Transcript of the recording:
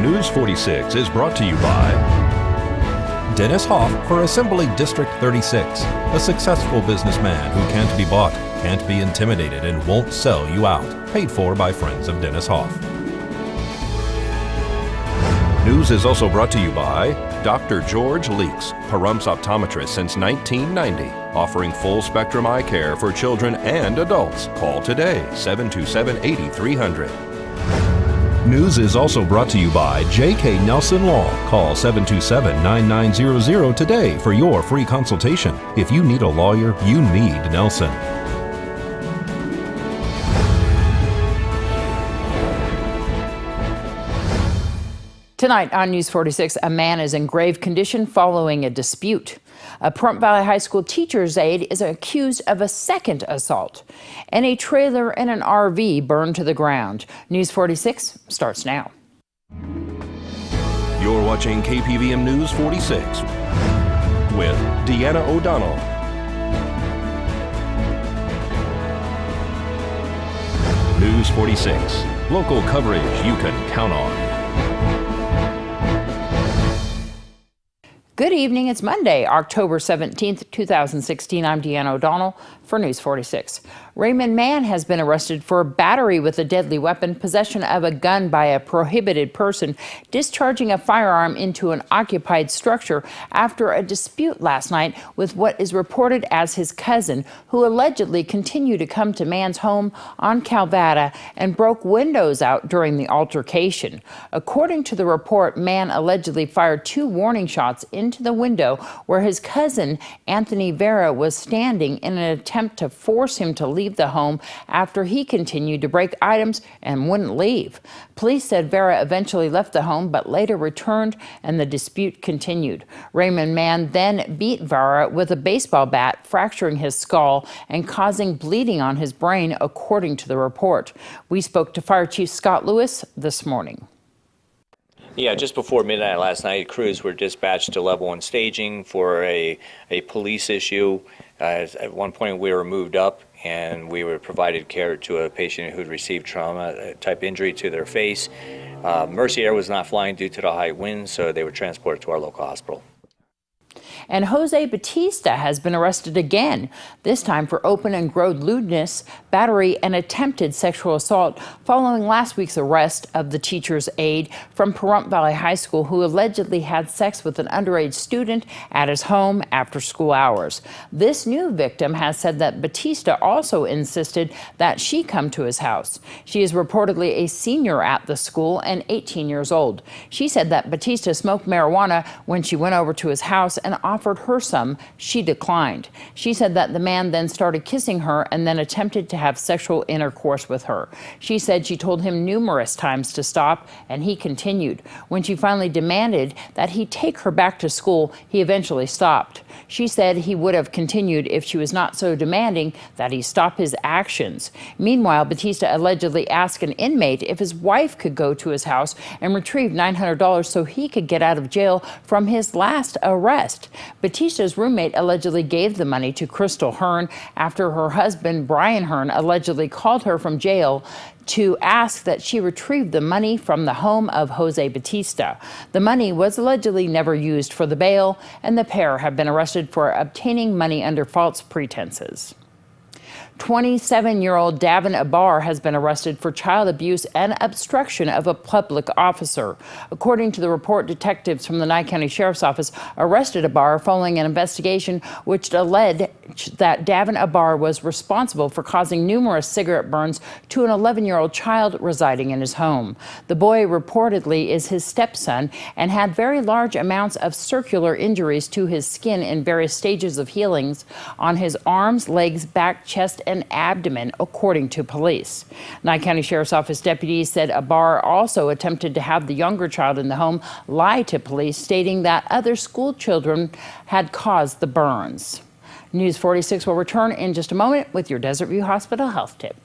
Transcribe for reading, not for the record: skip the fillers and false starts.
News 46 is brought to you by Dennis Hoff for Assembly District 36, a successful businessman who can't be bought, can't be intimidated, and won't sell you out. Paid for by friends of Dennis Hoff. News is also brought to you by Dr. George Leeks, Pahrumps optometrist since 1990, offering full-spectrum eye care for children and adults. Call today, 727-8300. News is also brought to you by J.K. Nelson Law. Call 727-9900 today for your free consultation. If you need a lawyer, you need Nelson. Tonight on News 46, a man is in grave condition following a dispute. A Pahrump Valley High School teacher's aide is accused of a second assault. And a trailer and an RV burned to the ground. News 46 starts now. You're watching KPVM News 46 with Deanna O'Donnell. News 46, local coverage you can count on. Good evening. It's Monday, October 17th, 2016. I'm Deanna O'Donnell for News 46. Raymond Mann has been arrested for battery with a deadly weapon, possession of a gun by a prohibited person, discharging a firearm into an occupied structure after a dispute last night with what is reported as his cousin, who allegedly continued to come to Mann's home on Calvada and broke windows out during the altercation. According to the report, Mann allegedly fired 2 warning shots into the window where his cousin, Anthony Vera, was standing in an attempt to force him to leave the home after he continued to break items and wouldn't leave. Police said Vera eventually left the home but later returned and the dispute continued. Raymond Mann then beat Vera with a baseball bat, fracturing his skull and causing bleeding on his brain, according to the report. We spoke to Fire Chief Scott Lewis this morning. Yeah, just before midnight last night, crews were dispatched to level 1 staging for a police issue. At one point we were moved up and we were provided care to a patient who'd received trauma type injury to their face. Mercy Air was not flying due to the high winds, so they were transported to our local hospital. And Jose Batista has been arrested again, this time for open and gross lewdness, battery, and attempted sexual assault following last week's arrest of the teacher's aide from Pahrump Valley High School who allegedly had sex with an underage student at his home after school hours. This new victim has said that Batista also insisted that she come to his house. She is reportedly a senior at the school and 18 years old. She said that Batista smoked marijuana when she went over to his house and offered her some. She declined. She said that the man then started kissing her and then attempted to have sexual intercourse with her. She said she told him numerous times to stop, and he continued. When she finally demanded that he take her back to school, he eventually stopped. She said he would have continued if she was not so demanding that he stop his actions. Meanwhile, Batista allegedly asked an inmate if his wife could go to his house and retrieve $900 so he could get out of jail from his last arrest. Batista's roommate allegedly gave the money to Crystal Hearn after her husband, Brian Hearn, allegedly called her from jail to ask that she retrieve the money from the home of Jose Batista. The money was allegedly never used for the bail, and the pair have been arrested for obtaining money under false pretenses. 27-year-old Davin Abar has been arrested for child abuse and obstruction of a public officer. According to the report, detectives from the Nye County Sheriff's Office arrested Abar following an investigation which alleged that Davin Abar was responsible for causing numerous cigarette burns to an 11-year-old child residing in his home. The boy reportedly is his stepson and had very large amounts of circular injuries to his skin in various stages of healings on his arms, legs, back, chest, and abdomen, according to police. Nye County Sheriff's Office deputies said Abar also attempted to have the younger child in the home lie to police, stating that other school children had caused the burns. News 46 will return in just a moment with your Desert View Hospital health tip.